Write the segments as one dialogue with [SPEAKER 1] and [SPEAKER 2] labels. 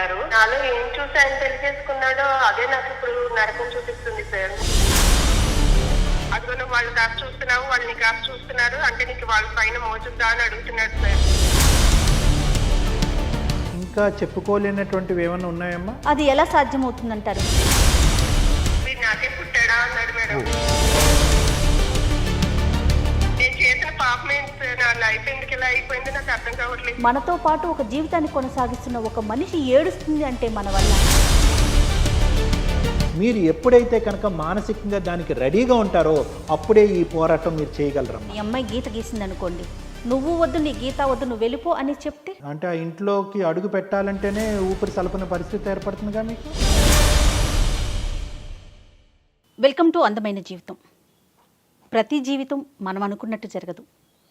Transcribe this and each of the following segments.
[SPEAKER 1] అన్నారు. నాలో ఏం చూసి ఆయన పెళ్లి చేసుకున్నాడో అదే నాకు ఇప్పుడు నరకం చూపిస్తుంది సార్. అదిగో వాళ్ళు కాస్త చూస్తున్నావు, వాళ్ళు నీ కాస్త చూస్తున్నారు అంటే నీకు వాళ్ళ పైన మోచుద్దా అని అడుగుతున్నాడు సార్.
[SPEAKER 2] ఇంకా చెప్పుకోలేనటువంటివి ఏమైనా ఉన్నాయమ్మా?
[SPEAKER 3] అది ఎలా సాధ్యమవుతుందంటారు?
[SPEAKER 1] మీరు నాకే పుట్టాడా అన్నాడు మేడం. నేను చేసిన పాపమే సార్, నా లైఫ్ ఎందుకు ఇలా అయిపోయింది నాకు అర్థం కావట్లేదు.
[SPEAKER 3] మనతో పాటు ఒక జీవితాన్ని కొనసాగిస్తున్న ఒక మనిషి ఏడుస్తుంది అంటే మన వల్ల.
[SPEAKER 2] మీరు ఎప్పుడైతే కనుక మానసికంగా దానికి రెడీగా ఉంటారో అప్పుడే ఈ పోరాటం మీరు చేయగలరమ్మా.
[SPEAKER 3] మీ అమ్మాయి గీత గీసింది అనుకోండి, నువ్వు వద్దు, నీ గీత వద్దు, నువ్వు వెళ్ళిపో అని చెప్తే
[SPEAKER 2] అంటే ఆ ఇంట్లోకి అడుగు పెట్టాలంటేనే ఊపిరి సలపన పరిస్థితి ఏర్పడుతుందిగా మీకు.
[SPEAKER 3] వెల్కమ్ టు అందమైన జీవితం. ప్రతి జీవితం మనం అనుకున్నట్టు జరగదు.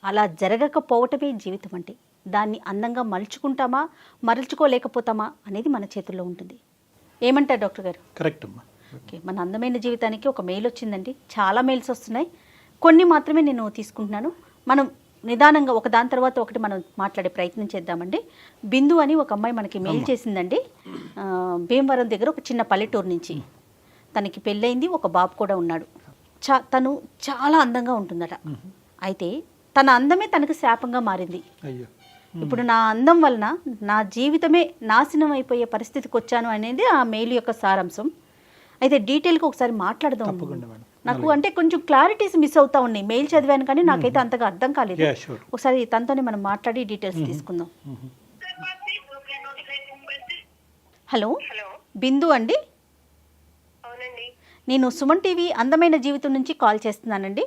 [SPEAKER 3] అలా జరగకపోవటమే జీవితం అంటే. దాన్ని అందంగా మలుచుకుంటామా మరల్చుకోలేకపోతామా అనేది మన చేతుల్లో ఉంటుంది. ఏమంటారు డాక్టర్ గారు?
[SPEAKER 2] కరెక్ట్ అమ్మా.
[SPEAKER 3] ఓకే, మన అందమైన జీవితానికి ఒక మెయిల్ వచ్చిందండి. చాలా మెయిల్స్ వస్తున్నాయి, కొన్ని మాత్రమే నేను తీసుకుంటున్నాను. మనం నిదానంగా ఒక దాని తర్వాత ఒకటి మనం మాట్లాడే ప్రయత్నం చేద్దామండి. బిందు అని ఒక అమ్మాయి మనకి మెయిల్ చేసిందండి. భీమవరం దగ్గర ఒక చిన్న పల్లెటూరు నుంచి. తనకి పెళ్ళయింది, ఒక బాబు కూడా ఉన్నాడు. తను చాలా అందంగా ఉంటుందట. అయితే తన అందమే తనకు శాపంగా మారింది.
[SPEAKER 2] అయ్యో,
[SPEAKER 3] ఇప్పుడు నా అందం వలన నా జీవితమే నాశనం అయిపోయే పరిస్థితికి వచ్చాను అనేది ఆ మెయిల్ యొక్క సారాంశం. అయితే డీటెయిల్గా ఒకసారి మాట్లాడదాం. నాకు అంటే కొంచెం క్లారిటీస్ మిస్ అవుతా ఉన్నాయి. మెయిల్ చదివాను కానీ నాకైతే అంతగా అర్థం కాలేదు. ఒకసారి తనతోనే మనం మాట్లాడి డీటెయిల్స్ తీసుకుందాం. హలో, బిందు అండి. నేను సుమన్ టీవీ అందమైన జీవితం నుంచి కాల్ చేస్తున్నానండి.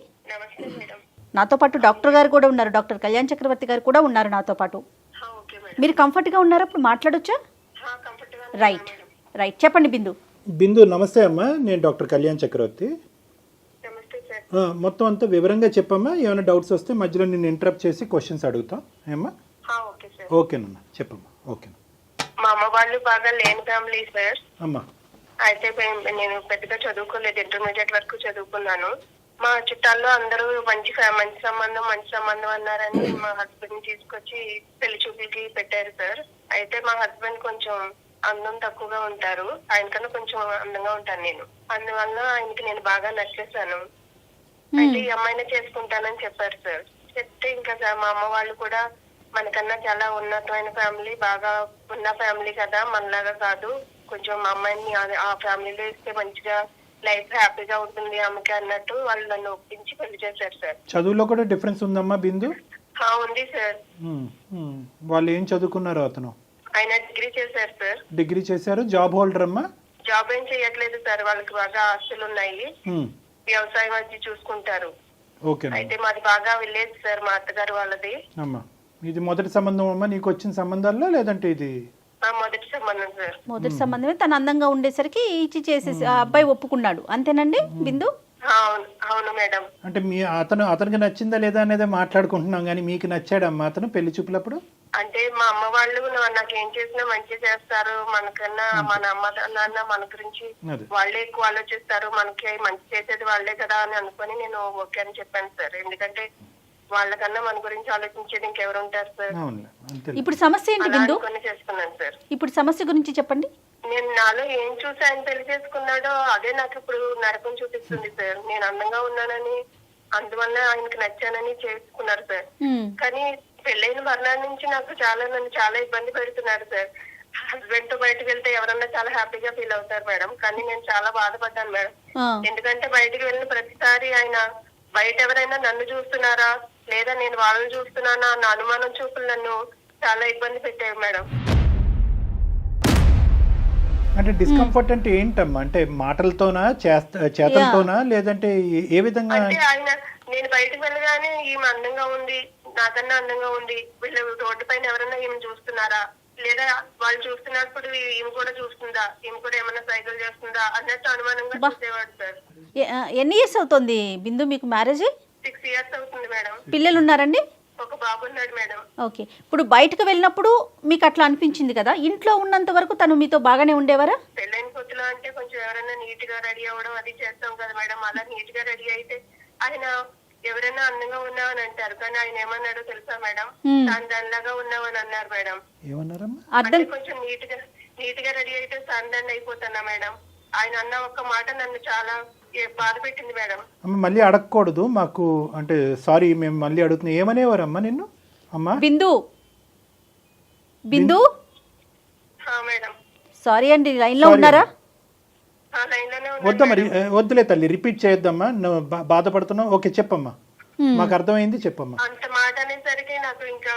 [SPEAKER 3] నాతో పాటు డాక్టర్ గారు కూడా ఉన్నారు, డాక్టర్ కళ్యాణ్ చక్రవర్తి గారు కూడా ఉన్నారు నాతో పాటు. మీరు కంఫర్ట్గా ఉన్నారా? ఇప్పుడు మాట్లాడొచ్చా? రైట్ రైట్, చెప్పండి బిందు.
[SPEAKER 2] బిందు నమస్తే అమ్మా, నేను డాక్టర్ కళ్యాణ్ చక్రవర్తి. మొత్తం అంతా వివరంగా చెప్పమ్మా. ఏమైనా డౌట్స్ వస్తే మధ్యలో నేను ఇంటరప్ట్ చేసి క్వశ్చన్స్ అడుగుతాం. ఏమ్మా? ఓకేనమ్మా, చెప్పమ్మా. ఓకే.
[SPEAKER 1] మా అమ్మ వాళ్ళు బాగా లేని ఫ్యామిలీ సార్.
[SPEAKER 2] అమ్మా,
[SPEAKER 1] అయితే నేను పెద్దగా చదువుకోలేదు, ఇంటర్మీడియట్ వరకు చదువుకున్నాను. మా చుట్టాల్లో అందరూ మంచి సంబంధం అన్నారని మా హస్బెండ్ తీసుకొచ్చి పెళ్లి చూపులకి పెట్టారు సార్. అయితే మా హస్బెండ్ కొంచెం అందం తక్కువగా ఉంటారు, ఆయనకన్నా కొంచెం అందంగా ఉంటాను నేను. అందువల్ల ఆయనకి నేను బాగా నచ్చేసాను. అయితే ఈ అమ్మాయినే చేసుకుంటానని చెప్పారు సార్. చెప్తే ఇంకా మా అమ్మ వాళ్ళు కూడా మనకన్నా చాలా ఉన్నతమైన ఫ్యామిలీ, బాగా ఉన్న ఫ్యామిలీ కదా, మనలాగా కాదు, కొంచెం మా అమ్మాయిని ఆ ఫ్యామిలీలో ఇస్తే మంచిగా లైఫ్ హ్యాపీగా ఉంటుంది ఆమెకి అన్నట్టు వాళ్ళు నన్ను ఒప్పించి పెళ్లి చేశారు సార్.
[SPEAKER 2] చదువులో కూడా డిఫరెన్స్ ఉందమ్మా బిందు?
[SPEAKER 1] ఉంది సార్.
[SPEAKER 2] వాళ్ళు ఏం చదువుకున్నారు? అతను
[SPEAKER 1] ఆయన డిగ్రీ చేశారు సార్.
[SPEAKER 2] డిగ్రీ చేశారు. జాబ్ హోల్డర్ అమ్మా?
[SPEAKER 1] జాబ్ ఏం చేయట్లేదు సార్, వాళ్ళకి బాగా ఆస్తులు ఉన్నాయి, వ్యవసాయం అది చూసుకుంటారు.
[SPEAKER 2] ఓకే.
[SPEAKER 1] అయితే మాది బాగా విలేజ్ సార్, మా అత్తగారు వాళ్ళది.
[SPEAKER 2] అమ్మా, ఇది మొదటి సంబంధం అమ్మా నీకు వచ్చిన సంబంధాల్లో, లేదంటే ఇది
[SPEAKER 1] మొదటి సంబంధం సార్?
[SPEAKER 3] మొదటి సంబంధమే. తను అందంగా ఉండేసరికి ఇచ్చి చేసేసి ఆ అబ్బాయి ఒప్పుకున్నాడు, అంతేనండి బిందు?
[SPEAKER 1] అవును మేడం.
[SPEAKER 2] అంటే అతనికి నచ్చిందా లేదా అనేది మాట్లాడుకుంటున్నాం, కానీ మీకు నచ్చాడమ్మా అతను పెళ్లి చూపులప్పుడు?
[SPEAKER 1] అంటే మా అమ్మ వాళ్ళు నాకేం చేసినా మంచి చేస్తారు, మనకన్నా మన అమ్మ నాన్న మన గురించి వాళ్ళే ఎక్కువ ఆలోచిస్తారు, మనకి మంచి చేసేది వాళ్ళే కదా అని అనుకుని నేను ఓకే అని చెప్పాను సార్. ఎందుకంటే వాళ్ళకన్నా మన గురించి ఆలోచించేది ఇంకెవరు ఉంటారు సార్.
[SPEAKER 3] ఇప్పుడు సమస్య ఏంటి బిందు?
[SPEAKER 1] చేసుకున్నాను సార్.
[SPEAKER 3] ఇప్పుడు సమస్య గురించి చెప్పండి.
[SPEAKER 1] నేను నాలో ఏం చూసి ఆయన పెళ్లి చేసుకున్నాడో అదే నాకు ఇప్పుడు నరకం చూపిస్తుంది సార్. నేను అందంగా ఉన్నానని, అందువల్ల ఆయనకి నచ్చానని చేసుకున్నారు సార్. కానీ పెళ్ళైన మరణాల నుంచి నన్ను చాలా ఇబ్బంది పెడుతున్నారు సార్. హస్బెండ్ తో బయటకు వెళ్తే ఎవరన్నా చాలా హ్యాపీగా ఫీల్ అవుతారు మేడం, కానీ నేను చాలా బాధపడ్డాను మేడం. ఎందుకంటే బయటకు వెళ్ళిన ప్రతిసారి ఆయన బయట ఎవరైనా నన్ను చూస్తున్నారా లేదా నేను వాళ్ళని చూస్తున్నానా అన్న అనుమానం చూపులు నన్ను చాలా ఇబ్బంది పెట్టాయి మేడం.
[SPEAKER 2] అంటే డిస్కంఫర్ట్ అంటే ఏంటమ్మా? అంటే మాటలతోనా, చేతలతోనా, లేదంటే ఏ విధంగా?
[SPEAKER 1] అంటే ఆయన నేను బయటకు వెళ్ళగానే ఈమె అందంగా ఉంది, నాకన్నా అందంగా ఉంది, వీళ్ళు రోడ్డు పైన ఎవరైనా ఈమె చూస్తున్నారా లేదా వాళ్ళు చూస్తున్నప్పుడు ఈమె కూడా చూస్తుందా, ఈమె కూడా ఏమైనా సైకిల్ చేస్తుందా అన్నట్టు అనుమానంగా చూసేవాడు సార్.
[SPEAKER 3] ఎన్ని ఇయర్స్ అవుతుంది బిందు మీకు మ్యారేజ్?
[SPEAKER 1] 6 years అవుతుంది మేడం.
[SPEAKER 3] పిల్లలు ఉన్నారండి?
[SPEAKER 1] ఒక బాబు ఉన్నాడు మేడం.
[SPEAKER 3] ఓకే. ఇప్పుడు బయటకు వెళ్ళినప్పుడు మీకు అట్లా అనిపించింది కదా, ఇంట్లో ఉన్నంత వరకు తను మీతో బాగానే ఉండేవారా?
[SPEAKER 1] పెళ్ళైన కొత్తలో అంటే కొంచెం ఎవరైనా నీట్ గా రెడీ అవ్వడం అది చేస్తాం కదా మేడం, అలా నీట్ గా రెడీ అయితే ఆయన ఎవరైనా అందంగా ఉన్నావని అంటారు, కానీ ఆయన ఏమన్నాడో తెలుసా మేడం? దానిలాగా ఉన్నావని అన్నారు మేడం.
[SPEAKER 2] ఏమన్నారమ్మా?
[SPEAKER 1] అంటే కొంచెం నీట్ గా నీట్ గా రెడీ అయితే సందడి అయిపోతున్నా మేడం. ఆయన అన్న ఒక్క మాట నన్ను చాలా బాధ పెట్టింది మేడం.
[SPEAKER 2] అమ్మ మళ్ళీ అడగకూడదు మాకు, అంటే సారీ మేము మళ్ళీ అడుగుతున్నాం. ఏమనేవారమ్మా నిన్ను అమ్మా?
[SPEAKER 3] బిందు బిందు
[SPEAKER 1] మేడం
[SPEAKER 3] సారీ అండి, లైన్లో ఉన్నారా?
[SPEAKER 1] లైన్ లోనే
[SPEAKER 2] వద్దా మరి, వద్దులే తల్లి, రిపీట్ చేయొద్దమ్మా. నువ్వు బాధపడుతున్నావు. ఓకే చెప్పమ్మా, మాకు అర్థమైంది, చెప్పమ్మా.
[SPEAKER 1] అంత మాట అనేసరికి నాకు ఇంకా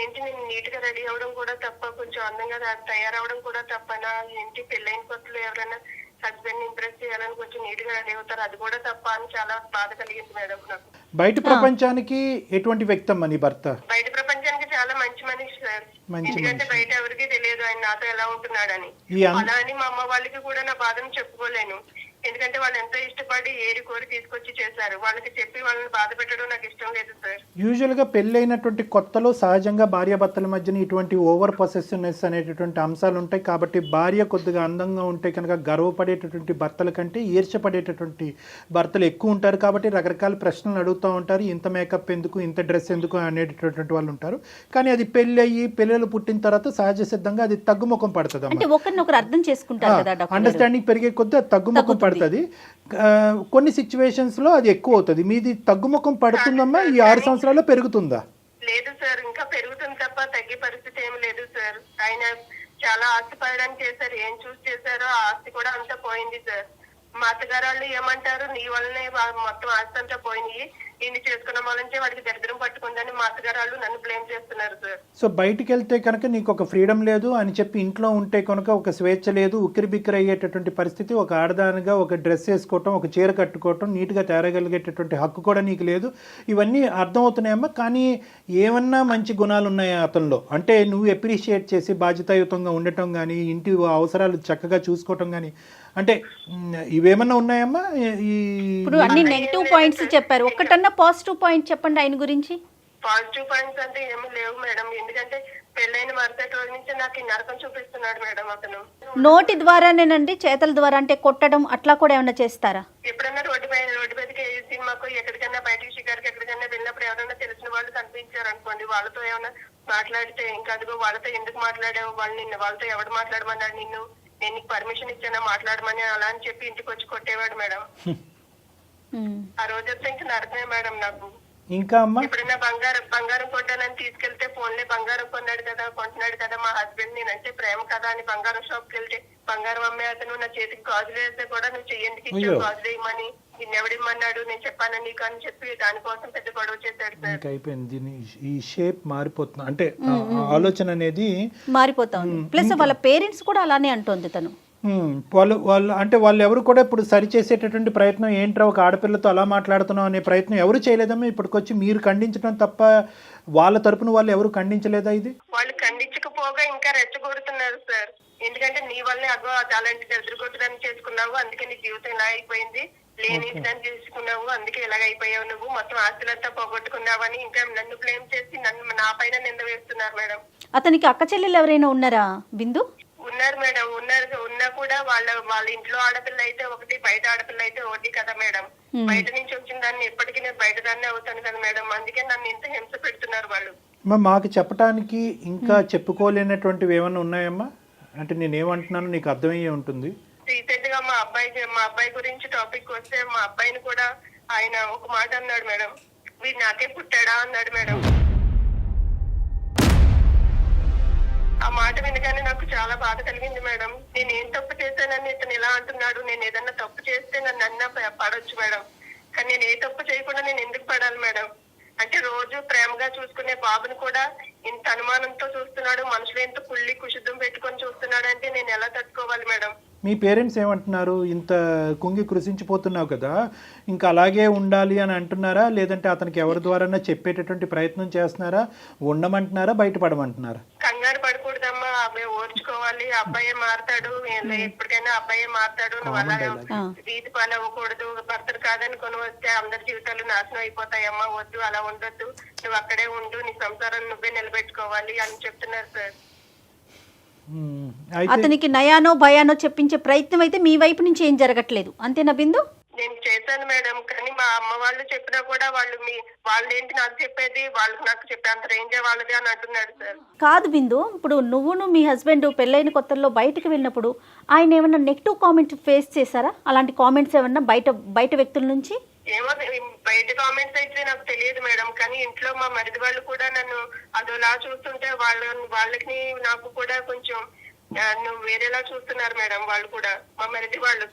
[SPEAKER 1] ఏంటి, నేను నీట్ గా రెడీ అవడం కూడా తప్ప, కొంచెం అందంగా తయారవడం కూడా తప్పనా ఏంటి, పెళ్ళైన కొత్తలో ఎవరైనా హస్బెండ్ ఇంప్రెస్ చేయాలని కొంచెం నీట్ గా రెడీ అవుతారు, అది కూడా తప్ప అని చాలా బాధ కలిగింది మేడం నాకు.
[SPEAKER 2] బయట ప్రపంచానికి ఎటువంటి వ్యక్తి అమ్మా నీ భర్త?
[SPEAKER 1] బయట ప్రపంచానికి చాలా మంచి మనిషి సార్. ఎందుకంటే బయట ఎవరికి తెలియదు ఆయన నాతో ఎలా ఉంటున్నాడని. అలా అని మా అమ్మ వాళ్ళకి కూడా నా బాధను చెప్పుకోలేను, ఎందుకంటే వాళ్ళు ఎంతో ఇష్టపడి ఏరి కోరి తీసుకొచ్చి చేశారు. వాళ్ళకి చెప్పి వాళ్ళని బాధ పెట్టడం నాకు ఇష్టం లేదు సార్.
[SPEAKER 2] యూజువల్ గా పెళ్ళైనటువంటి కొత్తలో సహజంగా భార్యాభర్తల మధ్యన ఇటువంటి ఓవర్ పొసెసివ్నెస్ అనేటటువంటి అంశాలు ఉంటాయి. కాబట్టి భార్య కొద్దిగా అందంగా ఉంటే కనుక గర్వపడేటటువంటి భర్తల కంటే ఈర్ష్యపడేటటువంటి భర్తలు ఎక్కువ ఉంటారు. కాబట్టి రకరకాల ప్రశ్నలు అడుగుతూ ఉంటారు, ఇంత మేకప్ ఎందుకు, ఇంత డ్రెస్ ఎందుకు అనేటటువంటి వాళ్ళు ఉంటారు. కానీ అది పెళ్లి అయ్యి పిల్లలు పుట్టిన తర్వాత సహజ సిద్ధంగా అది తగ్గుముఖం పడుతుంది.
[SPEAKER 3] అంటే ఒకరినొకరు అర్థం చేసుకుంటారు కదా,
[SPEAKER 2] అండర్స్టాండింగ్ పెరిగే కొద్దీ అది తగ్గుముఖం పడుతుంది. కొన్ని సిచ్యువేషన్స్ లో అది ఎక్కువ అవుతుంది. మీది తగ్గుముఖం పడుతుందమ్మా? ఈ 6 సంవత్సరాల్లో పెరుగుతుందా?
[SPEAKER 1] లేదు సార్, ఇంకా పెరుగుతుంది తప్ప తగ్గే పరిస్థితి ఏమి లేదు సార్. ఆయన చాలా ఆస్తి పడడానికి చేశారు, ఏం చూసి చేశారో ఆ ఆస్తి కూడా అంతా పోయింది సార్. మా అత్తగారు వాళ్ళు ఏమంటారు, నీ వల్లనే మొత్తం ఆస్తి అంతా పోయినాయి, ఇన్ని చేసుకున్న వాళ్ళంటే వాడికి దరిద్రం పట్టుకుందని మా అత్తగారు వాళ్ళు నన్ను బ్లేమ్ చేస్తున్నారు సార్.
[SPEAKER 2] సో బయటికి వెళ్తే కనుక నీకు ఒక ఫ్రీడమ్ లేదు అని చెప్పి, ఇంట్లో ఉంటే కనుక ఒక స్వేచ్ఛ లేదు, ఉక్కిరి బిక్కిరి అయ్యేటటువంటి పరిస్థితి, ఒక ఆడదానిగా ఒక డ్రెస్ వేసుకోవటం, ఒక చీర కట్టుకోవటం, నీట్గా తేరగలిగేటటువంటి హక్కు కూడా నీకు లేదు. ఇవన్నీ అర్థమవుతున్నాయమ్మా. కానీ ఏమన్నా మంచి గుణాలు ఉన్నాయా అతనిలో? అంటే నువ్వు అప్రిషియేట్ చేసి బాధ్యతాయుతంగా ఉండటం కానీ, ఇంటి అవసరాలు చక్కగా చూసుకోవటం కానీ, అంటే ఇవేమన్నా ఉన్నాయమ్మా?
[SPEAKER 3] ఇప్పుడు అన్ని నెగిటివ్ పాయింట్స్ చెప్పారు, ఒక్కటన్నా పాజిటివ్ పాయింట్ చెప్పండి ఆయన గురించి.
[SPEAKER 1] పాజిటివ్ పాయింట్స్ అంటే ఏమీ లేవు మేడం, ఎందుకంటే పెళ్ళైన మరుసటి రోజు నుంచి నాకు ఈ నరకం చూపిస్తున్నాడు మేడం అతను.
[SPEAKER 3] నోటి ద్వారానేనండి, చేతల ద్వారా అంటే కొట్టడం అట్లా కూడా ఏమన్నా చేస్తారా?
[SPEAKER 1] ఎప్పుడన్నా రోడ్డు మీదకి సినిమాకు ఎక్కడికైనా బయటికి షికారుకి ఎక్కడికైనా వెళ్ళినప్పుడు ఎవరైనా తెలిసిన వాళ్ళు కనిపించారు అనుకోండి, వాళ్ళతో ఏమైనా మాట్లాడితే ఇంకా అదిగో వాళ్ళతో ఎందుకు మాట్లాడావు, వాళ్ళతో ఎవడు మాట్లాడమన్నాడు నిన్ను, నేను నీకు పర్మిషన్ ఇచ్చానా మాట్లాడమని, అలా అని చెప్పి ఇంటికి వచ్చి కొట్టేవాడు మేడం. ఆ రోజంతా ఇంకా నరకమే మేడం నాకు.
[SPEAKER 2] ఇంకా అమ్మా
[SPEAKER 1] ఎప్పుడైనా బంగారం కొట్టానని తీసుకెళ్తే ఫోన్లే బంగారం కొంటున్నాడు కదా మా హస్బెండ్, నేనంటే ప్రేమ కదా అని బంగారం షాప్కి వెళ్తే బంగారం అమ్మే అతను నా చేతికి గాజులు వేస్తే కూడా నువ్వు చెయ్యండికి ఇచ్చావు గాజులు వేయమని, నిన్నెవడిమ్మన్నాడు, నేను చెప్పాను నీకు అని చెప్పి దానికోసం పెద్ద గొడవ చేశాడు సార్.
[SPEAKER 2] అయిపోయింది, దీని ఈ షేప్ మారిపోతుంది, అంటే ఆలోచన అనేది
[SPEAKER 3] మారిపోతా ఉంది. ప్లస్ వాళ్ళ పేరెంట్స్ కూడా అలానే అంటోంది తను.
[SPEAKER 2] వాళ్ళు ఎవరు కూడా ఇప్పుడు సరిచేసేటటువంటి ప్రయత్నం, ఏంట్రా ఒక ఆడపిల్లతో అలా మాట్లాడుతున్నాం అనే ప్రయత్నం ఎవరు చేయలేదమ్మా. ఇప్పటికొచ్చి మీరు ఖండించడం తప్ప వాళ్ళ తరపున వాళ్ళు ఎవరు ఖండించలేదా? ఇది
[SPEAKER 1] వాళ్ళు ఖండించకపోగా ఇంకా రెచ్చగొడుతున్నారు సార్. ఎందుకంటే నీ వల్లే అగో అలాంటి ఎదురుగొట్టడానికి చేసుకున్నావు, అందుకే నీ జీవితం ఇలా అయిపోయింది, లేని దాన్ని చేసుకున్నావు, అందుకే ఇలాగ అయిపోయావు, నువ్వు మొత్తం ఆస్తులంతా పోగొట్టుకున్నావని ఇంకా నన్ను బ్లేమ్ చేసి నా పైన నింద వేస్తున్నారు మేడం.
[SPEAKER 3] అతనికి అక్క చెల్లెలు ఎవరైనా ఉన్నారా బిందు?
[SPEAKER 1] ఉన్నారు మేడం, ఉన్నా కూడా వాళ్ళ ఇంట్లో ఆడపిల్ల అయితే ఒకటి, బయట ఆడపిల్ల అయితే ఒకటి కదా మేడం. బయట నుంచి వచ్చిన దాన్ని ఎప్పటికీ నేను బయట దాన్ని అవుతాను కదా మేడం, అందుకే నన్ను ఇంత హింస పెడుతున్నారు వాళ్ళు.
[SPEAKER 2] మాకు చెప్పడానికి ఇంకా చెప్పుకోలేనటువంటివి ఏమన్నా ఉన్నాయమ్మా? అంటే నేనేమంటున్నాను నీకు అర్థమయ్యే ఉంటుంది.
[SPEAKER 1] రీసెంట్ గా మా అబ్బాయి గురించి టాపిక్ వస్తే, మా అబ్బాయిని కూడా ఆయన ఒక మాట అన్నాడు మేడం, వీడు నాకే పుట్టాడా అన్నాడు మేడం. ఆ మాట వినగానే నాకు చాలా బాధ కలిగింది మేడం. నేను ఏం తప్పు చేశానని ఇతను ఇలా అంటున్నాడు, నేను ఏదన్నా తప్పు చేస్తే నన్ను అన్నా పడవచ్చు మేడం, కానీ నేను ఏ తప్పు చేయకుండా నేను ఎందుకు పడాలి మేడం? అంటే రోజు ప్రేమగా చూసుకునే బాబుని కూడా ఇంత అనుమానంతో చూస్తున్నాడు, మనసులో ఎంత కుళ్ళి కుషుద్ధం పెట్టుకొని చూస్తున్నాడు అంటే నేను ఎలా తట్టుకోవాలి మేడం?
[SPEAKER 2] మీ పేరెంట్స్ ఏమంటున్నారు? ఇంత కుంగి కృషించిపోతున్నావు కదా, ఇంకా అలాగే ఉండాలి అని అంటున్నారా, లేదంటే అతనికి ఎవరి ద్వారా చెప్పేటటువంటి ప్రయత్నం చేస్తున్నారా, ఉండమంటున్నారా, బయటపడమంటున్నారా?
[SPEAKER 1] కంగారు పడకూడదమ్మా, అబ్బాయి ఓర్చుకోవాలి, అబ్బాయే మారతాడు, ఎప్పటికైనా అబ్బాయే మారతాడు, నువ్వు అలా వీధి పని అవ్వకూడదు, భర్తలు కాదని కొని వస్తే అందరి జీవితాలు నాశనం అయిపోతాయమ్మా, వద్దు అలా ఉండొద్దు, నువ్వు అక్కడే ఉండు, నీ సంసారాన్ని నువ్వే నిలబెట్టుకోవాలి అని చెప్తున్నారు సార్.
[SPEAKER 3] అతనికి నయానో భయానో చెప్పించే ప్రయత్నం అయితే మీ వైపు నుంచి ఏం జరగట్లేదు, అంతేనా బిందు?
[SPEAKER 1] నేను చేశాను మేడం, కానీ మా అమ్మ వాళ్ళు చెప్పినా కూడా వాళ్ళేంటి నాకు చెప్పేది, వాళ్ళకి నాకు చెప్పే అంత రేంజే వాళ్ళది అని అంటున్నాడు సార్.
[SPEAKER 3] కాదు బిందు, ఇప్పుడు నువ్వును మీ హస్బెండ్ పెళ్ళైన కొత్తల్లో బయటకు వెళ్ళినప్పుడు ఆయన ఏమన్నా నెగిటివ్ కామెంట్ ఫేస్ చేశారా? అలాంటి కామెంట్స్ ఏమన్నా బయట వ్యక్తుల నుంచి?
[SPEAKER 1] ఏమో బయట కామెంట్స్ అయితే నాకు తెలియదు మేడం, కానీ ఇంట్లో మా మరిది వాళ్ళు కూడా నన్ను అదోలా చూస్తుంటే వాళ్ళకి నాకు కూడా కొంచెం నువ్వు వేరేలా చూస్తున్నారు మేడం. వాళ్ళు కూడా మా మరిది వాళ్ళు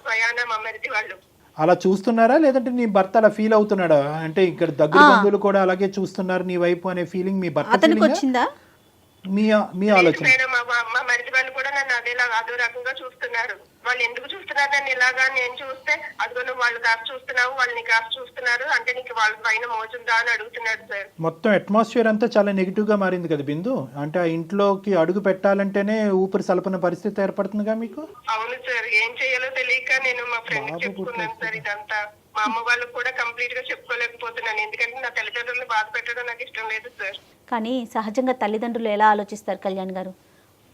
[SPEAKER 1] స్వయాన మా మరిది వాళ్ళు
[SPEAKER 2] అలా చూస్తున్నారా, లేదంటే నీ భర్త అలా ఫీల్ అవుతున్నాడా? అంటే ఇక్కడ దగ్గర బంధువులు కూడా అలాగే చూస్తున్నారు నీ వైపు అనే ఫీలింగ్ మీ భర్త
[SPEAKER 3] అతనికి వచ్చిందా?
[SPEAKER 2] మీ ఆలోచన?
[SPEAKER 1] మేడం మా మరిది వాళ్ళు కూడా నన్ను అదో రకంగా చూస్తున్నారు. వాళ్ళు ఎందుకు చూస్తున్నారు నన్ను ఇలాగా? నేను చూస్తే అదిగో నువ్వు వాళ్ళు కాస్త చూస్తున్నావు, వాళ్ళు నీ కాస్త చూస్తున్నారు అంటే నీకు వాళ్ళ పైన మోజుందా అని అడుగుతున్నాడు సార్.
[SPEAKER 2] మొత్తం అట్మాస్ఫియర్ అంతా చాలా నెగిటివ్ గా మారింది కదా బిందు. అంటే ఆ ఇంట్లోకి అడుగు పెట్టాలంటేనే ఊపిరి సలపన పరిస్థితి ఏర్పడుతుందిగా మీకు.
[SPEAKER 1] అవును సార్, ఏం చేయాలో తెలియక నేను మా ఫ్రెండ్ చెప్పుకున్నాను సార్ ఇదంతా. మా అమ్మ వాళ్ళకు కూడా కంప్లీట్ గా చెప్పుకోలేకపోతున్నాను, ఎందుకంటే నా తల్లిదండ్రులను బాధ పెట్టడం నాకు ఇష్టం లేదు సార్.
[SPEAKER 3] కానీ సహజంగా తల్లిదండ్రులు ఎలా ఆలోచిస్తారు కళ్యాణ్ గారు?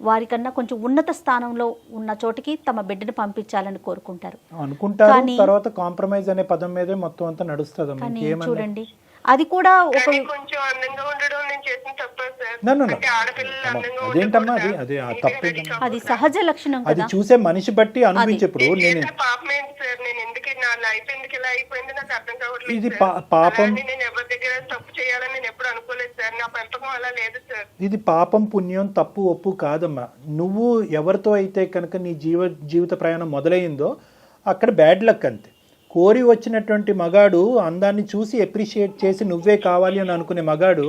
[SPEAKER 3] వారికన్నా కొంచెం ఉన్నత స్థానంలో ఉన్న చోటికి తమ బిడ్డను పంపించాలని కోరుకుంటారు
[SPEAKER 2] అనుకుంటారు. తర్వాత కాంప్రమైజ్ అనే పదం మీదే మొత్తం అంతా నడుస్తుంది.
[SPEAKER 3] కానీ చూడండి, అది కూడా ఒక
[SPEAKER 1] కొంచెం అందంగా ఉండడం నేను చేసిన తప్ప సార్.
[SPEAKER 2] No.
[SPEAKER 1] అంటే ఆడపిల్లలు అందంగా
[SPEAKER 2] అదేంటమ్మా, అది తప్పే.
[SPEAKER 3] అది సహజ లక్షణం
[SPEAKER 2] అది
[SPEAKER 3] కదా.
[SPEAKER 2] చూసే మనిషి బట్టి అనిపించేప్పుడు నేను
[SPEAKER 1] పాపం ఏంటి సార్, నేను ఎందుకు నా లైఫ్ ఎందుకు ఇలా అయిపోయింది నాకు అర్థం కావట్లేదు.
[SPEAKER 2] ఇది పాపం.
[SPEAKER 1] నేను ఎవరి దగ్గర తప్పు చేయాలని నేను ఎప్పుడు అనుకోలేదు సార్. నా పెంపకం అలా లేదు సార్.
[SPEAKER 2] ఇది పాపం పుణ్యం తప్పు ఒప్పు కాదమ్మా. నువ్వు ఎవరితో అయితే కనుక నీ జీవిత ప్రయాణం మొదలైందో అక్కడ బ్యాడ్ లక్ అంతే. కోరి వచ్చినటువంటి మగాడు అందాన్ని చూసి అప్రిషియేట్ చేసి నువ్వే కావాలి అని అనుకునే మగాడు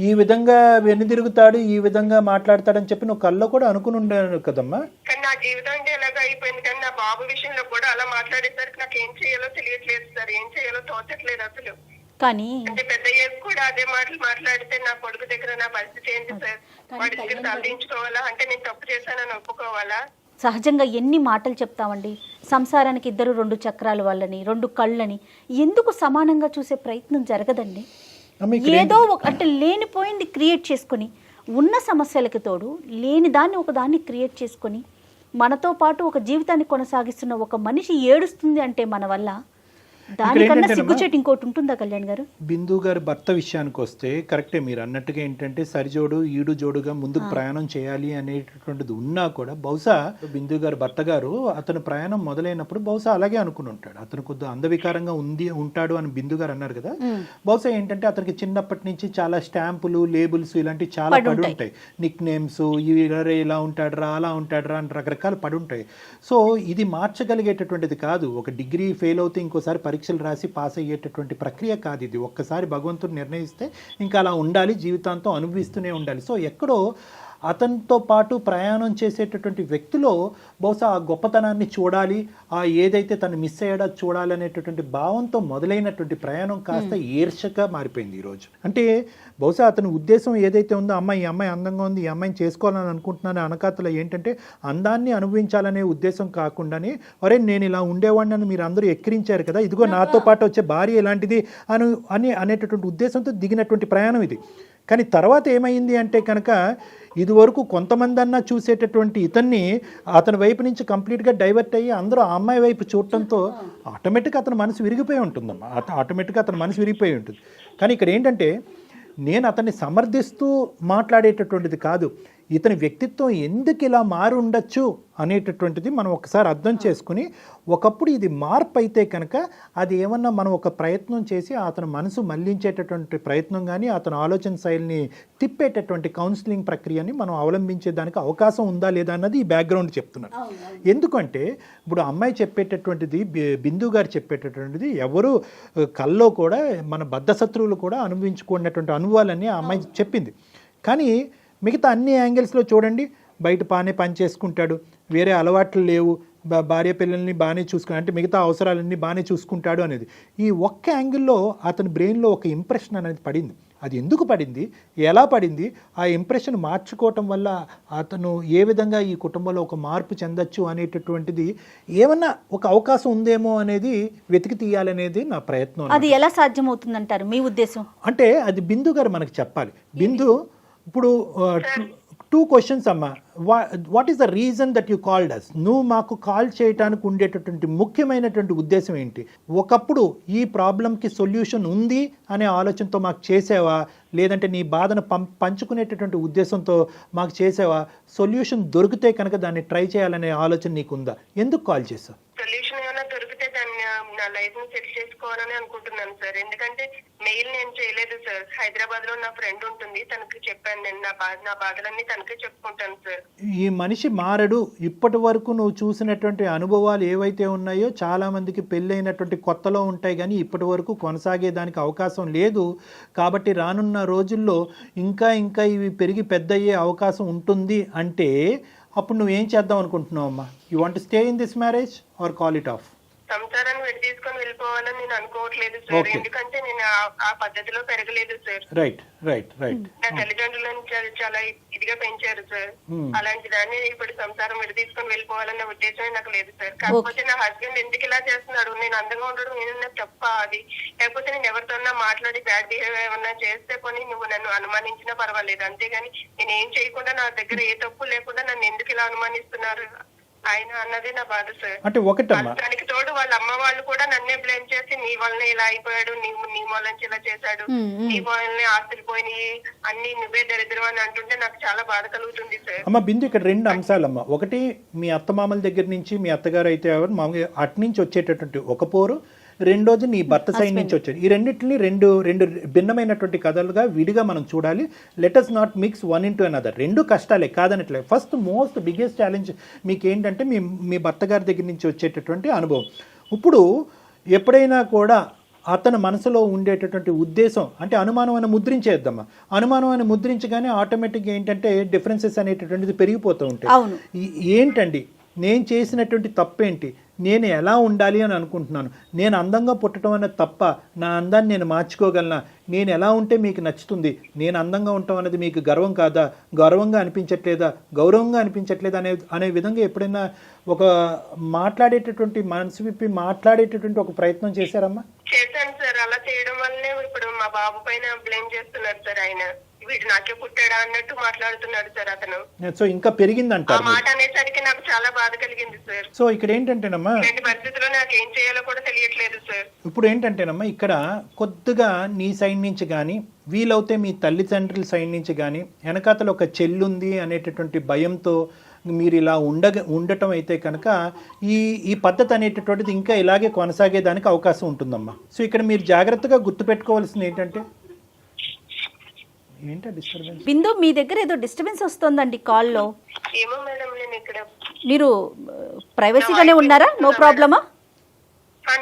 [SPEAKER 2] ఈ విధంగా వెనుదిరుగుతాడు, ఈ విధంగా మాట్లాడతాడని చెప్పి నువ్వు కల్లో కూడా అనుకుని ఉండాను కదమ్మా.
[SPEAKER 1] కానీ నా జీవితం అంటే ఎలాగ అయిపోయింది. కానీ నా బాబు విషయంలో కూడా అలా మాట్లాడేసరికి నాకు ఏం చేయాలో తెలియట్లేదు సార్. ఏం చేయాలో తోచట్లేదు అసలు.
[SPEAKER 3] కానీ
[SPEAKER 1] అంటే పెద్దయ్యకు కూడా అదే మాటలు మాట్లాడితే నా కొడుకు దగ్గర నా పరిస్థితి ఏంటి సార్? వాడి దగ్గర తలదించుకోవాలా? అంటే నేను తప్పు చేశానని ఒప్పుకోవాలా?
[SPEAKER 3] సహజంగా ఎన్ని మాటలు చెప్తామండి. సంసారానికి 2 చక్రాల వాళ్ళని, 2 కళ్ళని ఎందుకు సమానంగా చూసే ప్రయత్నం జరగదండి? ఏదో అంటే లేనిపోయింది క్రియేట్ చేసుకొని, ఉన్న సమస్యలకి తోడు లేని దాన్ని ఒకదాన్ని క్రియేట్ చేసుకొని మనతో పాటు ఒక జీవితాన్ని కొనసాగిస్తున్న ఒక మనిషి ఏడుస్తుంది అంటే మన వల్ల దానికన్నా సిగ్గుచేటు ఇంకోటి ఉంటుందా కళ్యాణ్ గారు?
[SPEAKER 2] బిందు గారి భర్త విషయానికి వస్తే కరెక్టే మీరు అన్నట్టుగా. ఏంటంటే సరిజోడు ఈడు జోడుగా ముందుకు ప్రయాణం చేయాలి అనేటటువంటిది ఉన్నా కూడా బహుశా బిందు గారి భర్త గారు అతను ప్రయాణం మొదలైనప్పుడు బహుశా అలాగే అనుకుని ఉంటాడు. అతను కొద్దిగా అందవికారంగా ఉంటాడు అని బిందు గారు అన్నారు కదా. బహుశా ఏంటంటే అతనికి చిన్నప్పటి నుంచి చాలా స్టాంపులు, లేబుల్స్ ఇలాంటివి చాలా పడి ఉంటాయి. నిక్ నేమ్స్, ఇలా ఉంటాడురా అలా ఉంటాడురా అని రకరకాలు పడి ఉంటాయి. సో ఇది మార్చగలిగేటటువంటిది కాదు. ఒక డిగ్రీ ఫెయిల్ అవుతే ఇంకోసారి పరీక్షలు రాసి పాస్ అయ్యేటటువంటి ప్రక్రియ కాదు ఇది. ఒక్కసారి భగవంతుడు నిర్ణయిస్తే ఇంకా అలా ఉండాలి, జీవితాంతం అనుభవిస్తూనే ఉండాలి. సో ఎక్కడో అతనితో పాటు ప్రయాణం చేసేటటువంటి వ్యక్తిలో బహుశా ఆ గొప్పతనాన్ని చూడాలి, ఆ ఏదైతే తను మిస్ అయ్యాడో చూడాలి అనేటటువంటి భావంతో మొదలైనటువంటి ప్రయాణం కాస్త ఈర్షగా మారిపోయింది ఈరోజు. అంటే బహుశా అతని ఉద్దేశం ఏదైతే ఉందో, ఈ అమ్మాయి అందంగా ఉంది, ఈ అమ్మాయిని చేసుకోవాలని అనుకుంటున్నాను అనకాతలో ఏంటంటే అందాన్ని అనుభవించాలనే ఉద్దేశం కాకుండానే ఒరే నేను ఇలా ఉండేవాడిని అని మీరు అందరూ ఎక్కిరించారు కదా, ఇదిగో నాతో పాటు వచ్చే భార్య ఇలాంటిది అనేటటువంటి ఉద్దేశంతో దిగినటువంటి ప్రయాణం ఇది. కానీ తర్వాత ఏమైంది అంటే కనుక ఇదివరకు కొంతమంది అన్నా చూసేటటువంటి ఇతన్ని అతని వైపు నుంచి కంప్లీట్గా డైవర్ట్ అయ్యి అందరూ ఆ అమ్మాయి వైపు చూడటంతో ఆటోమేటిక్గా అతని మనసు విరిగిపోయి ఉంటుందమ్మా. ఆటోమేటిక్గా అతని మనసు విరిగిపోయి ఉంటుంది. కానీ ఇక్కడ ఏంటంటే నేను అతన్ని సమర్థిస్తూ మాట్లాడేటటువంటిది కాదు, ఇతని వ్యక్తిత్వం ఎందుకు ఇలా మారి ఉండొచ్చు అనేటటువంటిది మనం ఒకసారి అర్థం చేసుకుని, ఒకప్పుడు ఇది మార్పు అయితే కనుక అది ఏమన్నా మనం ఒక ప్రయత్నం చేసి అతని మనసు మళ్లించేటటువంటి ప్రయత్నం కానీ అతని ఆలోచన శైలిని తిప్పేటటువంటి కౌన్సిలింగ్ ప్రక్రియని మనం అవలంబించేదానికి అవకాశం ఉందా లేదా అన్నది ఈ బ్యాక్గ్రౌండ్ చెప్తున్నాను. ఎందుకంటే ఇప్పుడు అమ్మాయి చెప్పేటటువంటిది, బిందు గారు చెప్పేటటువంటిది ఎవరు కల్లో కూడా మన బద్ధశత్రువులు కూడా అనుభవించుకున్నటువంటి అనుభవాలన్నీ ఆ అమ్మాయి చెప్పింది. కానీ మిగతా అన్ని యాంగిల్స్లో చూడండి, బయట బాగానే పని చేసుకుంటాడు, వేరే అలవాట్లు లేవు, భార్య పిల్లల్ని బాగానే చూసుకుని అంటే మిగతా అవసరాలన్నీ బాగానే చూసుకుంటాడు అనేది. ఈ ఒక్క యాంగిల్లో అతని బ్రెయిన్లో ఒక ఇంప్రెషన్ అనేది పడింది. అది ఎందుకు పడింది, ఎలా పడింది, ఆ ఇంప్రెషన్ మార్చుకోవటం వల్ల అతను ఏ విధంగా ఈ కుటుంబంలో ఒక మార్పు చెందొచ్చు అనేటటువంటిది ఏమన్నా ఒక అవకాశం ఉందేమో అనేది వెతికి తీయాలనేది నా ప్రయత్నం.
[SPEAKER 3] అది ఎలా సాధ్యమవుతుందంటారు మీ ఉద్దేశం?
[SPEAKER 2] అంటే అది బిందు గారు మనకు చెప్పాలి. బిందు ఇప్పుడు 2 క్వశ్చన్స్ అమ్మా. What is the reason that you called us? నువ్వు మాకు కాల్ చేయడానికి ఉండేటటువంటి ముఖ్యమైనటువంటి ఉద్దేశం ఏంటి? ఒకప్పుడు ఈ ప్రాబ్లంకి సొల్యూషన్ ఉంది అనే ఆలోచనతో మాకు చేసావా, లేదంటే నీ బాధను పంచుకునేటటువంటి ఉద్దేశంతో మాకు చేసావా? సొల్యూషన్ దొరికితే కనుక దాన్ని ట్రై చేయాలనే ఆలోచన నీకుందా? ఎందుకు కాల్ చేసావు?
[SPEAKER 1] సొల్యూషన్ ఏమైనా దొరికితే దాన్ని నా లైఫ్ ని సెట్ చేసుకోవాలని అనుకుంటున్నాను సార్. ఎందుకంటే మెయిల్ నేను చేయలేదు సార్. హైదరాబాద్ లో నా ఫ్రెండ్ ఉంటుంది, తనకి చెప్పాను నేను నా బాధలన్నీ తనకే చెప్పుకుంటాను సార్.
[SPEAKER 2] ఈ మనిషి మారడు. ఇప్పటి వరకు నువ్వు చూసినటువంటి అనుభవాలు ఏవైతే ఉన్నాయో చాలా మందికి పెళ్ళైనటువంటి కొత్తలో ఉంటాయి, కానీ ఇప్పటి వరకు కొనసాగేదానికి అవకాశం లేదు. కాబట్టి రానున్న రోజుల్లో ఇంకా ఇవి పెరిగి పెద్ద అయ్యే అవకాశం ఉంటుంది. అంటే అప్పుడు నువ్వేం చేద్దాం అనుకుంటున్నావు అమ్మా? You want stay in this marriage or call it of?
[SPEAKER 1] సంసారాన్ని విడి తీసుకొని వెళ్ళిపోవాలని నేను అనుకోవట్లేదు సార్. ఎందుకంటే నేను ఆ పద్ధతిలో పెరగలేదు సార్.
[SPEAKER 2] Right right right.
[SPEAKER 1] నా తల్లిదండ్రులను చాలా ఇదిగా పెంచారు సార్. అలాంటి దాన్ని ఇప్పుడు సంసారం విడి తీసుకొని వెళ్ళిపోవాలన్న ఉద్దేశమే నాకు లేదు సార్. కాకపోతే నా హస్బెండ్ ఎందుకు ఇలా చేస్తున్నాడు, నేను అందంగా ఉండడం ఏమన్నా తప్ప అది, లేకపోతే నేను ఎవరితోన్నా మాట్లాడి బ్యాడ్ బిహేవ్ ఏమన్నా చేస్తే కొని నువ్వు నన్ను అనుమానించినా పర్వాలేదు, అంతేగాని నేను ఏం చేయకుండా నా దగ్గర ఏ తప్పు లేకుండా నన్ను ఎందుకు ఇలా అనుమానిస్తున్నారు ఆయన అన్నదే నా బాధ సార్.
[SPEAKER 2] అంటే ఒకటమ్మా,
[SPEAKER 1] దానికి తోడు వాళ్ళ అమ్మ వాళ్ళు కూడా నన్నే బ్లేమ్ చేసి నీ వల్లనే ఇలా అయిపోయాడు, నీ మూలంచి ఇలా చేశాడు, నీ వల్లనే ఆస్తులు పోయినాయి, అన్ని నువ్వే దరిద్రం అని అంటుంటే నాకు చాలా బాధ కలుగుతుంది సార్.
[SPEAKER 2] అమ్మ బిందు, ఇక్కడ 2 అంశాలమ్మా. ఒకటి, మీ అత్తమామల దగ్గర నుంచి, మీ అత్తగారు అయితే ఎవరు మామూలుగా అటు నుంచి వచ్చేటటువంటి ఒక పోరు, రెండోది నీ భర్త సైడ్ నుంచి వచ్చాడు. ఈ రెండింటిని రెండు భిన్నమైనటువంటి కథలుగా విడిగా మనం చూడాలి. Let us not mix one into another. 2 కష్టాలే కాదనట్లే. ఫస్ట్ మోస్ట్ బిగ్గెస్ట్ ఛాలెంజ్ మీకు ఏంటంటే మీ భర్త గారి దగ్గర నుంచి వచ్చేటటువంటి అనుభవం. ఇప్పుడు ఎప్పుడైనా కూడా అతని మనసులో ఉండేటటువంటి ఉద్దేశం అంటే అనుమానం అని ముద్రించేద్దామా. అనుమానం అని ముద్రించగానే ఆటోమేటిక్గా ఏంటంటే డిఫరెన్సెస్ అనేటటువంటిది పెరిగిపోతూ ఉంటాయి. ఏంటండి నేను చేసినటువంటి తప్పేంటి, నేను ఎలా ఉండాలి అని అనుకుంటున్నాను, నేను అందంగా పుట్టడం అన్నది తప్ప, నా అందాన్ని నేను మార్చుకోగలనా, నేను ఎలా ఉంటే మీకు నచ్చుతుంది, నేను అందంగా ఉండటం అనేది మీకు గర్వం కాదా, గౌరవంగా అనిపించట్లేదా, గౌరవంగా అనిపించట్లేదా అనే విధంగా ఎప్పుడైనా ఒక మాట్లాడేటటువంటి మనసు విప్పి మాట్లాడేటటువంటి ఒక ప్రయత్నం చేశారమ్మా?
[SPEAKER 1] చేశాను సార్. అలా చేయడం వల్లనే ఇప్పుడు మా బాబు పైన బ్లేమ్ చేస్తున్నారు సార్. ఆయన వీడు నాకే పుట్టాడా అన్నట్టు మాట్లాడుతున్నాడు సార్ అతను. సో
[SPEAKER 2] ఇంకా పెరిగిందంట
[SPEAKER 1] మాట అనేసరికి నాకు చాలా బాధ కలిగింది సార్.
[SPEAKER 2] సో ఇక్కడ ఏంటంటేనమ్మా,
[SPEAKER 1] ఇలాంటి పరిస్థితుల్లో నాకు ఏం చేయాలో కూడా తెలియట్లేదు సార్.
[SPEAKER 2] ఇప్పుడు ఏంటంటేనమ్మా, ఇక్కడ కొద్దిగా నీ సైడ్ నుంచి కానీ, వీలవుతే మీ తల్లిదండ్రుల సైడ్ నుంచి కానీ, వెనకాతలు ఒక చెల్లుంది అనేటటువంటి భయంతో మీరు ఇలా ఉండటం అయితే కనుక ఈ పద్ధతి అనేటటువంటిది ఇంకా ఇలాగే కొనసాగేదానికి అవకాశం ఉంటుందమ్మా. సో ఇక్కడ మీరు జాగ్రత్తగా గుర్తుపెట్టుకోవాల్సింది ఏంటంటే, ఏంటో డిస్టర్బెన్స్.
[SPEAKER 3] బిందు, మీ దగ్గర ఏదో డిస్టర్బెన్స్ వస్తుందండి కాల్లో.
[SPEAKER 1] ఏమో మేడం, నేను ఇక్కడ
[SPEAKER 3] మీరు ప్రైవసీగానే ఉన్నారా? నో ప్రాబ్లమా?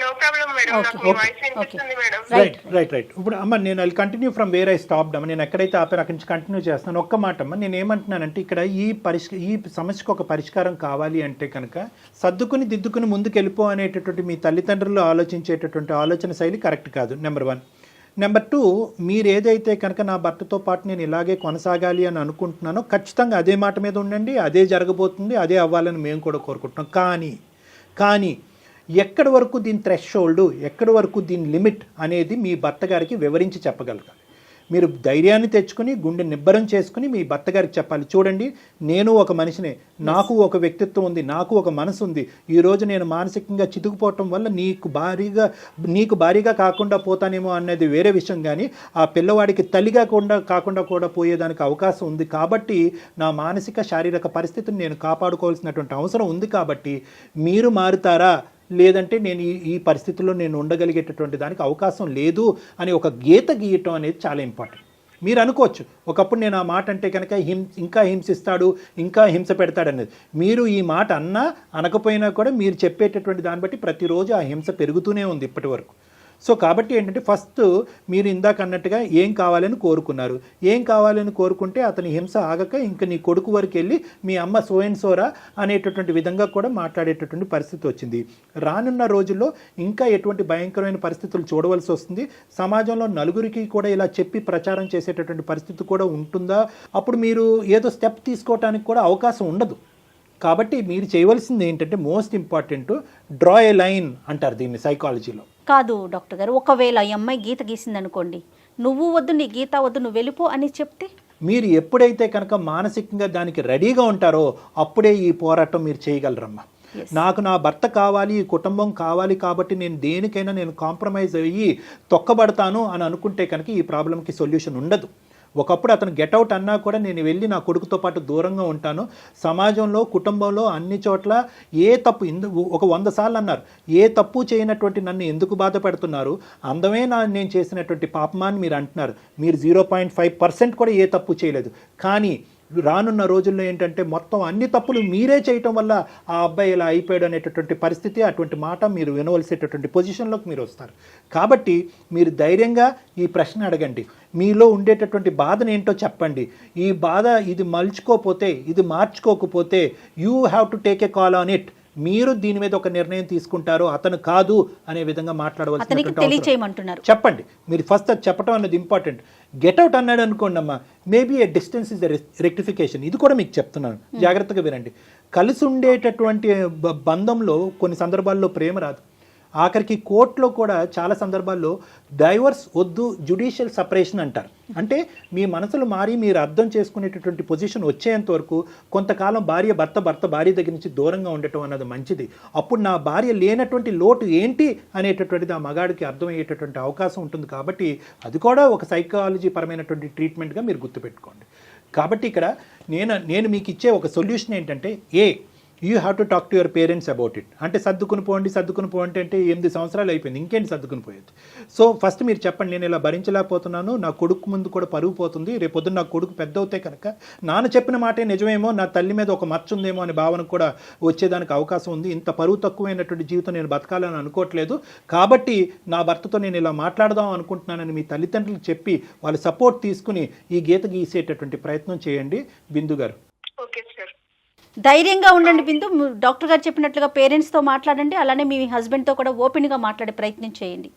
[SPEAKER 1] నో ప్రాబ్లం మేడం, నాకు మీ వాయిస్ వినిపిస్తుంది మేడం.
[SPEAKER 2] రైట్. ఇప్పుడు అమ్మ నేను I continue from where I stopped అమ్మ. నేను ఎక్కడైతే ఆపాను అక్కడి నుంచి కంటిన్యూ చేస్తాను. ఒక్క మాట అమ్మ, నేను ఏమంటున్నానంటే ఇక్కడ ఈ సమస్యకు ఒక పరిష్కారం కావాలి అంటే కనుక సర్దుకుని దిద్దుకుని ముందుకు వెళ్ళిపో అనేటటువంటి మీ తల్లిదండ్రులు ఆలోచించేటటువంటి ఆలోచన శైలి కరెక్ట్ కాదు. నెంబర్ 1. నెంబర్ 2, మీరు ఏదైతే కనుక నా భర్తతో పాటు నేను ఇలాగే కొనసాగాలి అని అనుకుంటున్నానో ఖచ్చితంగా అదే మాట మీద ఉండండి, అదే జరగబోతుంది, అదే అవ్వాలని మేము కూడా కోరుకుంటున్నాం. కానీ ఎక్కడి వరకు దీని థ్రెషోల్డ్, ఎక్కడి వరకు దీని లిమిట్ అనేది మీ భర్త గారికి వివరించి చెప్పగలగాలి. మీరు ధైర్యాన్ని తెచ్చుకుని గుండె నిబ్బరం చేసుకుని మీ భర్త గారికి చెప్పాలి, చూడండి నేను ఒక మనిషినే, నాకు ఒక వ్యక్తిత్వం ఉంది, నాకు ఒక మనసు ఉంది, ఈరోజు నేను మానసికంగా చితుకుపోవటం వల్ల నీకు భారీగా కాకుండా పోతానేమో అనేది వేరే విషయం, కానీ ఆ పిల్లవాడికి తల్లిగా కాకుండా కూడా పోయేదానికి అవకాశం ఉంది. కాబట్టి నా మానసిక శారీరక పరిస్థితిని నేను కాపాడుకోవాల్సినటువంటి అవసరం ఉంది. కాబట్టి మీరు మారుతారా, లేదంటే నేను ఈ పరిస్థితుల్లో నేను ఉండగలిగేటటువంటి దానికి అవకాశం లేదు అని ఒక గీత గీయటం అనేది చాలా ఇంపార్టెంట్. మీరు అనుకోవచ్చు ఒకప్పుడు నేను ఆ మాట అంటే కనుక ఇంకా హింసిస్తాడు, ఇంకా హింస పెడతాడనేది. మీరు ఈ మాట అన్నా అనకపోయినా కూడా మీరు చెప్పేటటువంటి దాన్ని బట్టి ప్రతిరోజు ఆ హింస పెరుగుతూనే ఉంది ఇప్పటి వరకు. సో కాబట్టి ఏంటంటే ఫస్ట్ మీరు ఇందాక అన్నట్టుగా ఏం కావాలని కోరుకున్నారు, ఏం కావాలని కోరుకుంటే అతని హింస ఆగక ఇంకా నీ కొడుకు వరకు వెళ్ళి మీ అమ్మ సోరా అనేటటువంటి విధంగా కూడా మాట్లాడేటటువంటి పరిస్థితి వచ్చింది. రానున్న రోజుల్లో ఇంకా ఎటువంటి భయంకరమైన పరిస్థితులు చూడవలసి వస్తుంది. సమాజంలో నలుగురికి కూడా ఇలా చెప్పి ప్రచారం చేసేటటువంటి పరిస్థితి కూడా ఉంటుందా, అప్పుడు మీరు ఏదో స్టెప్ తీసుకోవడానికి కూడా అవకాశం ఉండదు. కాబట్టి మీరు చేయవలసింది ఏంటంటే మోస్ట్ ఇంపార్టెంట్, డ్రా ఏ లైన్ అంటారు దీన్ని సైకాలజీలో.
[SPEAKER 3] కాదు డాక్టర్ గారు, ఒకవేళ ఈ అమ్మాయి గీత గీసింది అనుకోండి, నువ్వు వద్దు, నీ గీత వద్దు, నువ్వు వెళ్ళిపో అని చెప్తే
[SPEAKER 2] మీరు ఎప్పుడైతే కనుక మానసికంగా దానికి రెడీగా ఉంటారో అప్పుడే ఈ పోరాటం మీరు చేయగలరమ్మా. నాకు నా భర్త కావాలి, ఈ కుటుంబం కావాలి కాబట్టి నేను దేనికైనా నేను కాంప్రమైజ్ అయ్యి తొక్కబడతాను అని అనుకుంటే కనుక ఈ ప్రాబ్లంకి సొల్యూషన్ ఉండదు. ఒకప్పుడు అతను గెట్అవుట్ అన్నా కూడా నేను వెళ్ళి నా కొడుకుతో పాటు దూరంగా ఉంటాను. సమాజంలో, కుటుంబంలో అన్ని చోట్ల ఏ తప్పు ఒక 100 సార్లు అన్నారు, ఏ తప్పు చేయనటువంటి నన్ను ఎందుకు బాధ పెడుతున్నారు, అందమే నేను చేసినటువంటి పాపమా అని మీరు అంటున్నారు. మీరు 0.5% కూడా ఏ తప్పు చేయలేదు. కానీ రానున్న రోజుల్లో ఏంటంటే మొత్తం అన్ని తప్పులు మీరే చేయటం వల్ల ఆ అబ్బాయి ఇలా అయిపోయాడు అనేటటువంటి పరిస్థితి, అటువంటి మాట మీరు వినవలసేటటువంటి పొజిషన్లోకి మీరు వస్తారు. కాబట్టి మీరు ధైర్యంగా ఈ ప్రశ్న అడగండి, మీలో ఉండేటటువంటి బాధను ఏంటో చెప్పండి. ఈ బాధ ఇది మలుచుకోకపోతే, ఇది మార్చుకోకపోతే you have to take a call on it. మీరు దీని మీద ఒక నిర్ణయం తీసుకుంటారు, అతను కాదు అనే విధంగా మాట్లాడవలసిన చెప్పండి. మీరు ఫస్ట్ అది చెప్పడం అన్నది ఇంపార్టెంట్. గెట్అవుట్ అన్నాడు అనుకోండి అమ్మా, maybe a distance is the rectification. ఇది కూడా మీకు చెప్తున్నాను, జాగ్రత్తగా వినండి. కలిసి ఉండేటటువంటి బంధంలో కొన్ని సందర్భాల్లో ప్రేమ రాదు. ఆఖరికి కోర్టులో కూడా చాలా సందర్భాల్లో డైవర్స్ వద్దు, జ్యుడిషియల్ సపరేషన్ అంటారు. అంటే మీ మనసులు మారి మీరు అర్థం చేసుకునేటటువంటి పొజిషన్ వచ్చేంత వరకు కొంతకాలం భర్త భార్య దగ్గర నుంచి దూరంగా ఉండటం అన్నది మంచిది. అప్పుడు నా భార్య లేనటువంటి లోటు ఏంటి అనేటటువంటిది ఆ మగాడికి అర్థమయ్యేటటువంటి అవకాశం ఉంటుంది. కాబట్టి అది కూడా ఒక సైకాలజీ పరమైనటువంటి ట్రీట్మెంట్గా మీరు గుర్తుపెట్టుకోండి. కాబట్టి ఇక్కడ నేను మీకు ఇచ్చే ఒక సొల్యూషన్ ఏంటంటే, you have to talk to your parents about it. అంటే సర్దుకుని పోండి అంటే 8 సంవత్సరాలు అయిపోయింది, ఇంకేంటి సర్దుకుని పోయేది. సో ఫస్ట్ మీరు చెప్పండి, నేను ఇలా భరించలేకపోతున్నాను, నా కొడుకు ముందు కూడా పరుగు పోతుంది, రేపొద్దున నా కొడుకు పెద్ద అవుతే కనుక నాన్న చెప్పిన మాటే నిజమేమో, నా తల్లి మీద ఒక మచ్చ ఉందేమో అనే భావన కూడా వచ్చేదానికి అవకాశం ఉంది. ఇంత పరువు తక్కువైనటువంటి జీవితం నేను బతకాలని అనుకోవట్లేదు, కాబట్టి నా భర్తతో నేను ఇలా మాట్లాడదాం అనుకుంటున్నానని మీ తల్లిదండ్రులకు చెప్పి వాళ్ళ సపోర్ట్ తీసుకుని ఈ గీత గీసేటటువంటి ప్రయత్నం చేయండి బిందు గారు.
[SPEAKER 1] Okay sir.
[SPEAKER 3] ధైర్యంగా ఉండండి బిందు. డాక్టర్ గారు చెప్పినట్లుగా పేరెంట్స్తో మాట్లాడండి, అలానే మీ హస్బెండ్తో కూడా ఓపెన్గా మాట్లాడే ప్రయత్నం చేయండి.